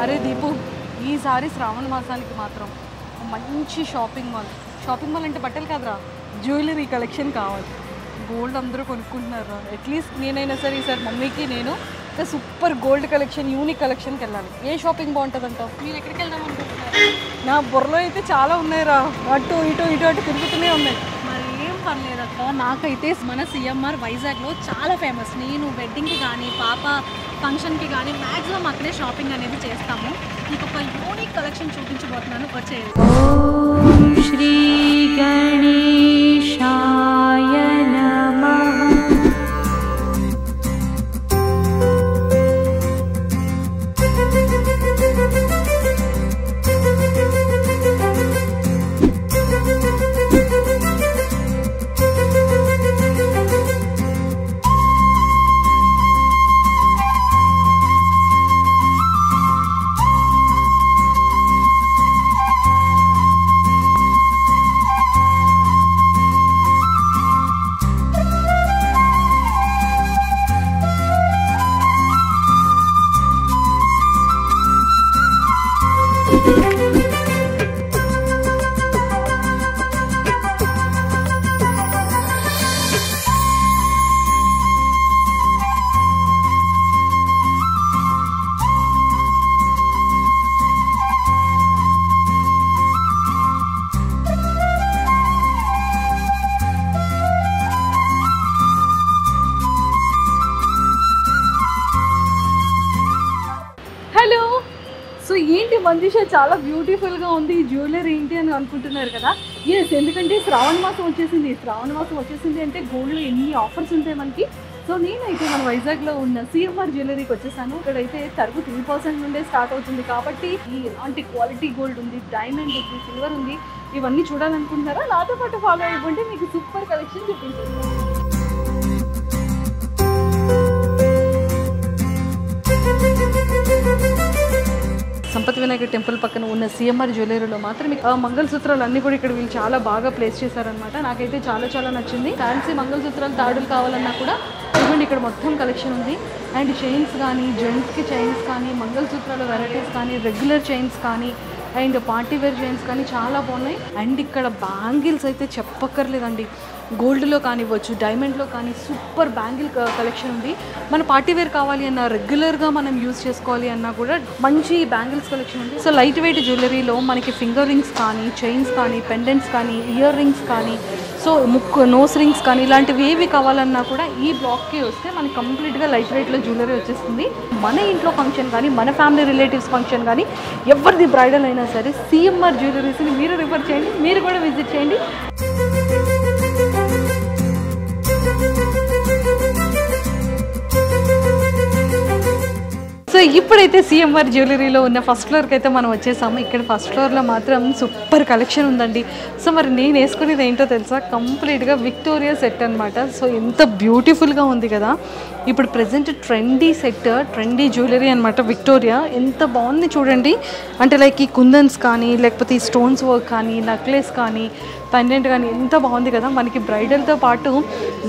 అరే దీపు, ఈసారి శ్రావణ మాసానికి మాత్రం మంచి షాపింగ్ మాల్ అంటే బట్టలు కాదురా, జ్యువెలరీ కలెక్షన్ కావాలి. గోల్డ్ అందరూ కొనుక్కుంటున్నారు. అట్లీస్ట్ నేనైనా సరే ఈసారి మమ్మీకి నేను సూపర్ గోల్డ్ కలెక్షన్, యూనిక్ కలెక్షన్కి వెళ్ళాలి. ఏ షాపింగ్ బాగుంటుంది అంటావు? మీరు ఎక్కడికి వెళ్దాం అనుకుంటున్నారు? నా బుర్రలో అయితే చాలా ఉన్నాయిరా, అటు ఇటు తిరుగుతూనే ఉన్నాయి. మరి ఏం పర్లేదు అక్క, నాకైతే మన సిఎంఆర్ వైజాగ్లో చాలా ఫేమస్. నేను వెడ్డింగ్కి కానీ పాప ఫంక్షన్కి కానీ మ్యాక్సిమం అక్కడే షాపింగ్ అనేది చేస్తాము. ఇంకొక యూనిక్ కలెక్షన్ చూపించబోతున్నాను, వచ్చేది. ఓం శ్రీ గణేశాయ నమః. ఏంటి మంజుష, చాలా బ్యూటిఫుల్గా ఉంది ఈ జ్యువెలరీ ఏంటి అని అనుకుంటున్నారు కదా. ఎస్, ఎందుకంటే శ్రావణ మాసం వచ్చేసింది అంటే గోల్డ్లో ఎన్ని ఆఫర్స్ ఉంటాయి మనకి. సో నేనైతే మన వైజాగ్లో ఉన్న సిఎంఆర్ జ్యువెలరీకి వచ్చేసాను. ఇక్కడైతే తరుగు 3% నుండే స్టార్ట్ అవుతుంది. కాబట్టి ఇలాంటి క్వాలిటీ గోల్డ్ ఉంది, డైమండ్ ఉంది, సిల్వర్ ఉంది. ఇవన్నీ చూడాలనుకుంటున్నారా? నాతో పాటు ఫాలో అయిపోండి, మీకు సూపర్ కలెక్షన్ చూపించాను. సంపత్ వినాయక టెంపుల్ పక్కన ఉన్న సిఎంఆర్ జ్యువెలరీలో మాత్రం మీకు మంగళసూత్రాలు అన్నీ కూడా ఇక్కడ వీళ్ళు చాలా బాగా ప్లేస్ చేశారనమాట. నాకైతే చాలా నచ్చింది. ఫ్యాన్సీ మంగళసూత్రాలు, తాడులు కావాలన్నా కూడా ఇవ్వండి, ఇక్కడ మొత్తం కలెక్షన్ ఉంది. అండ్ చైన్స్ కానీ, జెంట్స్కి చైన్స్ కానీ, మంగళసూత్రాల వెరైటీస్ కానీ, రెగ్యులర్ చైన్స్ కానీ, అండ్ పార్టీ వేర్ చైన్స్ కానీ చాలా బాగున్నాయి. అండ్ ఇక్కడ బ్యాంగిల్స్ అయితే చెప్పక్కర్లేదండి. గోల్డ్లో కానివ్వచ్చు, డైమండ్లో కానీ సూపర్ బ్యాంగిల్ కలెక్షన్ ఉంది. మన పార్టీ వేర్ కావాలి అన్నా, రెగ్యులర్గా మనం యూజ్ చేసుకోవాలి అన్నా కూడా మంచి బ్యాంగిల్స్ కలెక్షన్ ఉంది. సో లైట్ వెయిట్ జ్యువెలరీలో మనకి ఫింగర్ రింగ్స్ కానీ, చైన్స్ కానీ, పెండెంట్స్ కానీ, ఇయర్ రింగ్స్ కానీ, సో నోస్ రింగ్స్ కానీ ఇలాంటివి ఏవి కావాలన్నా కూడా ఈ బ్లాక్కి వస్తే మనకి కంప్లీట్గా లైట్ వెయిట్లో జ్యువెలరీ వచ్చేస్తుంది. మన ఇంట్లో ఫంక్షన్ కానీ, మన ఫ్యామిలీ రిలేటివ్స్ ఫంక్షన్ కానీ, ఎవరిది బ్రైడల్ అయినా సరే సిఎంఆర్ జ్యువెలరీస్ని మీరు రిఫర్ చేయండి, మీరు కూడా విజిట్ చేయండి. సో ఇప్పుడైతే సిఎంఆర్ జ్యువెలరీలో ఉన్న ఫస్ట్ ఫ్లోర్కి అయితే మనం వచ్చేసాము. ఇక్కడ ఫస్ట్ ఫ్లోర్లో మాత్రం సూపర్ కలెక్షన్ ఉందండి. సో మరి నేను వేసుకునేది ఏంటో తెలుసా, కంప్లీట్గా విక్టోరియా సెట్ అనమాట. సో ఎంత బ్యూటిఫుల్గా ఉంది కదా. ఇప్పుడు present trendy set, trendy jewellery అనమాట విక్టోరియా. ఎంత బాగుంది చూడండి. అంటే లైక్ ఈ కుందన్స్ కానీ, లేకపోతే ఈ స్టోన్స్ వర్క్ కానీ, నెక్లెస్ కానీ, పెండెంట్ కానీ ఎంత బాగుంది కదా. మనకి బ్రైడల్తో పాటు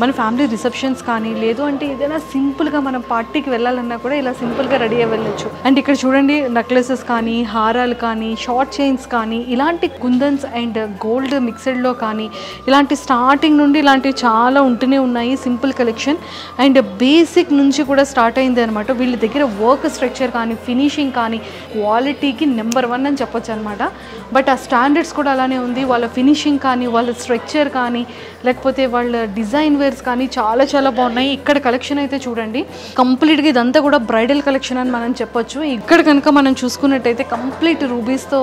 మన ఫ్యామిలీ రిసెప్షన్స్ కానీ, లేదు అంటే ఏదైనా సింపుల్గా మనం పార్టీకి వెళ్ళాలన్నా కూడా ఇలా సింపుల్గా రెడీ అయ్యి వెళ్ళొచ్చు. అండ్ ఇక్కడ చూడండి, నెక్లెసెస్ కానీ, హారాలు కానీ, షార్ట్ చైన్స్ కానీ, ఇలాంటి కుందన్స్ అండ్ గోల్డ్ మిక్స్డ్లో కానీ, ఇలాంటి స్టార్టింగ్ నుండి ఇలాంటివి చాలా ఉంటూనే ఉన్నాయి. సింపుల్ కలెక్షన్ అండ్ బేసిక్ నుంచి కూడా స్టార్ట్ అయింది అనమాట. వీళ్ళ దగ్గర వర్క్ స్ట్రక్చర్ కానీ, ఫినిషింగ్ కానీ క్వాలిటీకి నెంబర్ 1 అని చెప్పొచ్చు అనమాట. బట్ ఆ స్టాండర్డ్స్ కూడా అలానే ఉంది. వాళ్ళ ఫినిషింగ్ కానీ, వాళ్ళ స్ట్రక్చర్ కానీ, లేకపోతే వాళ్ళ డిజైన్ వేర్స్ కానీ చాలా బాగున్నాయి. ఇక్కడ కలెక్షన్ అయితే చూడండి, కంప్లీట్గా ఇదంతా కూడా బ్రైడల్ కలెక్షన్ అని మనం చెప్పొచ్చు. ఇక్కడ కనుక మనం చూసుకున్నట్టయితే కంప్లీట్ రూబీస్తో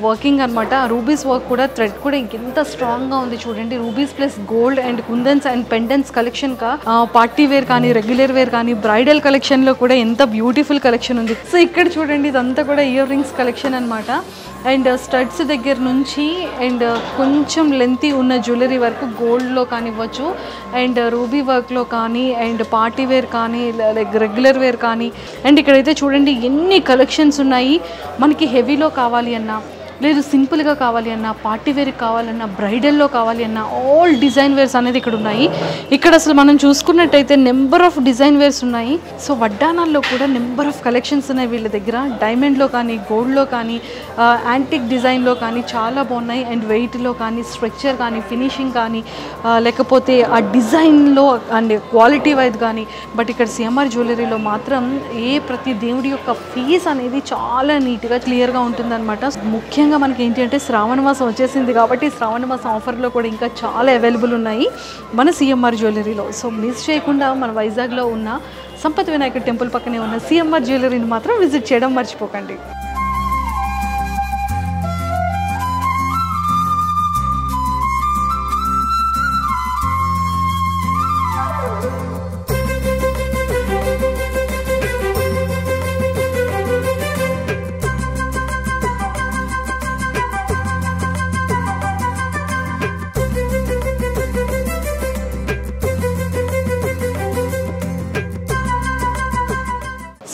వర్కింగ్ అనమాట. ఆ రూబీస్ వర్క్ కూడా, థ్రెడ్ కూడా ఎంత స్ట్రాంగ్గా ఉంది చూడండి. Rubies plus gold and kundans and pendants collection కా పార్టీ వేర్ కానీ, రెగ్యులర్ వేర్ కానీ, బ్రైడల్ కలెక్షన్లో కూడా ఎంత బ్యూటిఫుల్ కలెక్షన్ ఉంది. సో ఇక్కడ చూడండి, ఇదంతా కూడా ఇయర్ రింగ్స్ కలెక్షన్ అనమాట. అండ్ స్టడ్స్ దగ్గర నుంచి అండ్ కొంచెం లెంతీ ఉన్న జ్యువెలరీ వరకు గోల్డ్లో కానివ్వచ్చు, అండ్ రూబీ వర్క్లో కానీ, అండ్ పార్టీ వేర్ కానీ, లైక్ రెగ్యులర్ వేర్ కానీ. అండ్ ఇక్కడైతే చూడండి ఎన్ని కలెక్షన్స్ ఉన్నాయి. మనకి హెవీలో కావాలి అన్నా, లేదు సింపుల్గా కావాలి అన్నా, పార్టీ వేర్కి కావాలన్నా, బ్రైడల్లో కావాలి అన్నా ఆల్ డిజైన్ వేర్స్ అనేది ఇక్కడ ఉన్నాయి. ఇక్కడ అసలు మనం చూసుకున్నట్టయితే నెంబర్ ఆఫ్ డిజైన్ వేర్స్ ఉన్నాయి. సో వడ్డానాల్లో కూడా నెంబర్ ఆఫ్ కలెక్షన్స్ ఉన్నాయి వీళ్ళ దగ్గర. డైమండ్లో కానీ, గోల్డ్లో కానీ, యాంటిక్ డిజైన్లో కానీ చాలా బాగున్నాయి. అండ్ వెయిట్లో కానీ, స్ట్రక్చర్ కానీ, ఫినిషింగ్ కానీ, లేకపోతే ఆ డిజైన్లో అండ్ క్వాలిటీ వైజ్ కానీ. బట్ ఇక్కడ సిఎంఆర్ జ్యువెలరీలో మాత్రం ప్రతి దేవుడి యొక్క ఫీస్ అనేది చాలా నీట్గా క్లియర్గా ఉంటుందన్నమాట. ముఖ్యంగా మనకి ఏంటి అంటే శ్రావణ మాసం వచ్చేసింది కాబట్టి శ్రావణ మాసం ఆఫర్లో కూడా ఇంకా చాలా అవైలబుల్ ఉన్నాయి మన సిఎంఆర్ జ్యువెలరీలో. సో మిస్ చేయకుండా మన వైజాగ్లో ఉన్న సంపత్ వినాయకుడి టెంపుల్ పక్కనే ఉన్న సిఎంఆర్ జ్యువెలరీని మాత్రం విజిట్ చేయడం మర్చిపోకండి.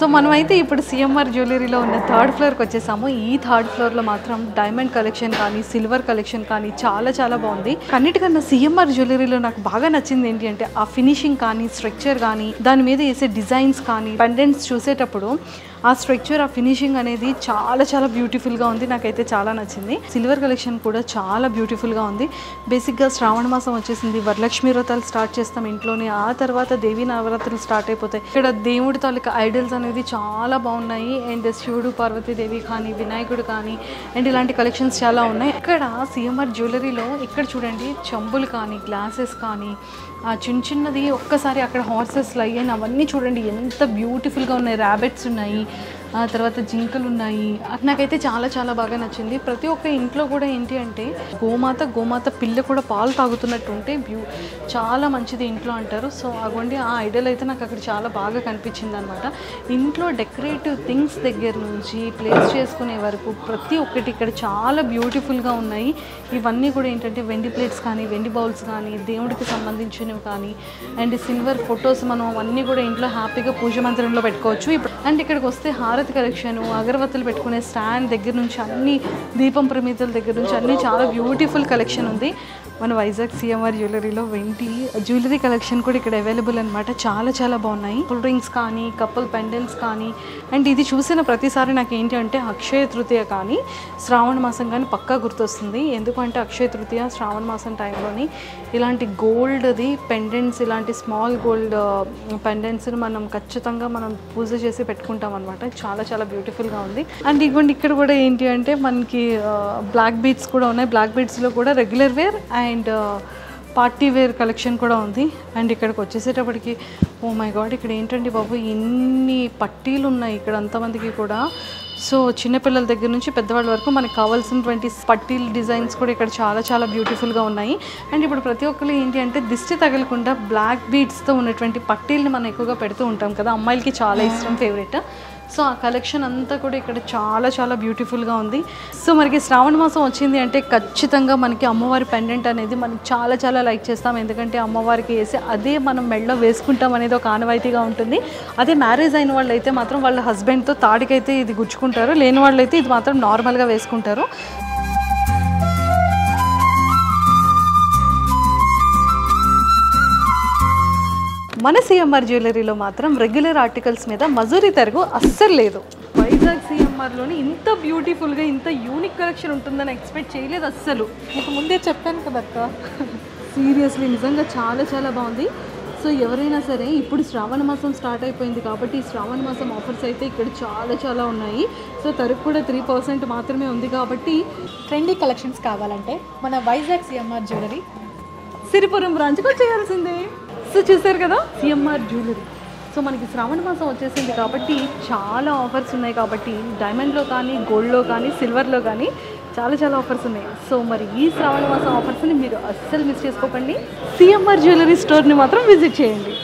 సో మనమైతే ఇప్పుడు సిఎంఆర్ జ్యువెలరీలో ఉన్న థర్డ్ ఫ్లోర్కి వచ్చేసాము. ఈ థర్డ్ ఫ్లోర్లో మాత్రం డైమండ్ కలెక్షన్ కానీ, సిల్వర్ కలెక్షన్ కానీ చాలా చాలా బాగుంది. అన్నిటికన్నా సిఎంఆర్ జ్యువెలరీలో నాకు బాగా నచ్చింది ఏంటి అంటే ఆ ఫినిషింగ్ కానీ, స్ట్రక్చర్ కానీ, దాని మీద వేసే డిజైన్స్ కానీ, పెండెంట్స్ చూసేటప్పుడు ఆ స్ట్రక్చర్, ఆ ఫినిషింగ్ అనేది చాలా చాలా బ్యూటిఫుల్గా ఉంది. నాకైతే చాలా నచ్చింది. సిల్వర్ కలెక్షన్ కూడా చాలా బ్యూటిఫుల్గా ఉంది. బేసిక్గా శ్రావణ మాసం వచ్చేసింది, వరలక్ష్మి వ్రతాలు స్టార్ట్ చేస్తాం ఇంట్లోనే. ఆ తర్వాత దేవీ నవరాత్రులు స్టార్ట్ అయిపోతాయి. ఇక్కడ దేవుడి తాలూకా ఐడల్స్ అనేది చాలా బాగున్నాయి. అండ్ శివుడు, పార్వతీదేవి కానీ, వినాయకుడు కానీ, అండ్ ఇలాంటి కలెక్షన్స్ చాలా ఉన్నాయి. ఇక్కడ సిఎంఆర్ జ్యువెలరీలో ఇక్కడ చూడండి, చెంబులు కానీ, గ్లాసెస్ కానీ, చిన్న చిన్నది ఒక్కసారి అక్కడ హార్సెస్ లయన్ అవన్నీ చూడండి ఎంత బ్యూటిఫుల్గా ఉన్నాయి. ర్యాబిట్స్ ఉన్నాయి, తర్వాత జింకలు ఉన్నాయి. నాకైతే చాలా చాలా బాగా నచ్చింది. ప్రతి ఒక్క ఇంట్లో కూడా ఏంటి అంటే గోమాత పిల్ల కూడా పాలు తాగుతున్నట్టు ఉంటే చాలా మంచిది ఇంట్లో అంటారు. సో అగోండి ఆ ఐడియల్ అయితే నాకు అక్కడ చాలా బాగా కనిపించింది అనమాట. ఇంట్లో డెకరేటివ్ థింగ్స్ దగ్గర నుంచి ప్లేస్ చేసుకునే వరకు ప్రతి ఒక్కటి ఇక్కడ చాలా బ్యూటిఫుల్గా ఉన్నాయి. ఇవన్నీ కూడా ఏంటంటే వెండి ప్లేట్స్ కానీ, వెండి బౌల్స్ కానీ, దేవుడికి సంబంధించినవి కానీ, అండ్ సిల్వర్ ఫొటోస్ మనం అవన్నీ కూడా ఇంట్లో హ్యాపీగా పూజ మందిరంలో పెట్టుకోవచ్చు. అండ్ ఇక్కడికి వస్తే హారతి కలెక్షన్, అగరబత్తులు పెట్టుకునే స్టాండ్ దగ్గర నుంచి అన్ని, దీపం ప్రమిదల దగ్గర నుంచి అన్ని చాలా బ్యూటిఫుల్ కలెక్షన్ ఉంది. మన వైజాగ్ సిఎంఆర్ జ్యువెలరీలో వెండి జ్యువెలరీ కలెక్షన్ కూడా ఇక్కడ అవైలబుల్ అనమాట. చాలా చాలా బాగున్నాయి. కూల్ డ్రింక్స్ కానీ, కపుల్ పెండెంట్స్ కానీ. అండ్ ఇది చూసిన ప్రతిసారి నాకు ఏంటి అంటే అక్షయ తృతీయ కానీ, శ్రావణ మాసం కానీ పక్కా గుర్తొస్తుంది. ఎందుకంటే అక్షయ తృతీయ, శ్రావణ మాసం టైంలోని ఇలాంటి గోల్డ్ది పెండెంట్స్, ఇలాంటి స్మాల్ గోల్డ్ పెండెంట్స్ని మనం ఖచ్చితంగా మనం పూజ చేసి పెట్టుకుంటాం అనమాట. చాలా చాలా బ్యూటిఫుల్గా ఉంది. అండ్ ఇవ్వండి ఇక్కడ కూడా ఏంటి అంటే మనకి బ్లాక్ బీడ్స్ కూడా ఉన్నాయి. బ్లాక్ బీడ్స్లో కూడా regular wear and party wear collection కూడా ఉంది. అండ్ ఇక్కడికి వచ్చేసేటప్పటికి ఓ మై గాడ్, ఇక్కడ ఏంటండి బాబు ఇన్ని పట్టీలు ఉన్నాయి ఇక్కడ అంతమందికి కూడా. సో చిన్నపిల్లల దగ్గర నుంచి పెద్దవాళ్ళ వరకు మనకు కావాల్సినటువంటి పట్టీల డిజైన్స్ కూడా ఇక్కడ చాలా చాలా బ్యూటిఫుల్గా ఉన్నాయి. అండ్ ఇప్పుడు ప్రతి ఒక్కరు ఏంటి అంటే దిష్టి తగలకుండా బ్లాక్ బీడ్స్తో ఉన్నటువంటి పట్టీల్ని మనం ఎక్కువగా పెడుతూ ఉంటాం కదా, అమ్మాయిలకి చాలా ఇష్టం, ఫేవరెట్. సో ఆ కలెక్షన్ అంతా కూడా ఇక్కడ చాలా చాలా బ్యూటిఫుల్గా ఉంది. సో మనకి శ్రావణ మాసం వచ్చింది అంటే ఖచ్చితంగా మనకి అమ్మవారి పెండెంట్ అనేది మనం చాలా చాలా లైక్ చేస్తాం. ఎందుకంటే అమ్మవారికి వేసి అదే మనం మెడలో వేసుకుంటాం అనేది ఒక ఆనవాయితీగా ఉంటుంది. అదే మ్యారేజ్ అయిన వాళ్ళు అయితే మాత్రం వాళ్ళ హస్బెండ్తో తాడికైతే ఇది గుచ్చుకుంటారు, లేని వాళ్ళు అయితే ఇది మాత్రం నార్మల్గా వేసుకుంటారు. మన సిఎంఆర్ జ్యువెలరీలో మాత్రం రెగ్యులర్ ఆర్టికల్స్ మీద మజూరీ తరుగు అస్సలు లేదు. వైజాగ్ సిఎంఆర్లోని ఇంత బ్యూటిఫుల్గా ఇంత యూనిక్ కలెక్షన్ ఉంటుందని ఎక్స్పెక్ట్ చేయలేదు అస్సలు. మీకు ముందే చెప్పాను కదక్క, సీరియస్లీ నిజంగా చాలా చాలా బాగుంది. సో ఎవరైనా సరే ఇప్పుడు శ్రావణ మాసం స్టార్ట్ అయిపోయింది కాబట్టి శ్రావణ మాసం ఆఫర్స్ అయితే ఇక్కడ చాలా చాలా ఉన్నాయి. సో తరుగు కూడా 3% మాత్రమే ఉంది కాబట్టి ట్రెండీ కలెక్షన్స్ కావాలంటే మన వైజాగ్ సిఎంఆర్ జ్యువెలరీ సిరిపురం బ్రాంచ్కి వచ్చేయాల్సిందే. సో చూసారు కదా సిఎంఆర్ జ్యువెలరీ. సో మనకి శ్రావణ మాసం వచ్చేసింది కాబట్టి చాలా ఆఫర్స్ ఉన్నాయి. కాబట్టి డైమండ్లో కానీ, గోల్డ్లో కానీ, సిల్వర్లో కానీ చాలా చాలా ఆఫర్స్ ఉన్నాయి. సో మరి ఈ శ్రావణ మాసం ఆఫర్స్ని మీరు అస్సలు మిస్ చేసుకోకండి. సిఎంఆర్ జ్యువెలరీ స్టోర్ని మాత్రం విజిట్ చేయండి.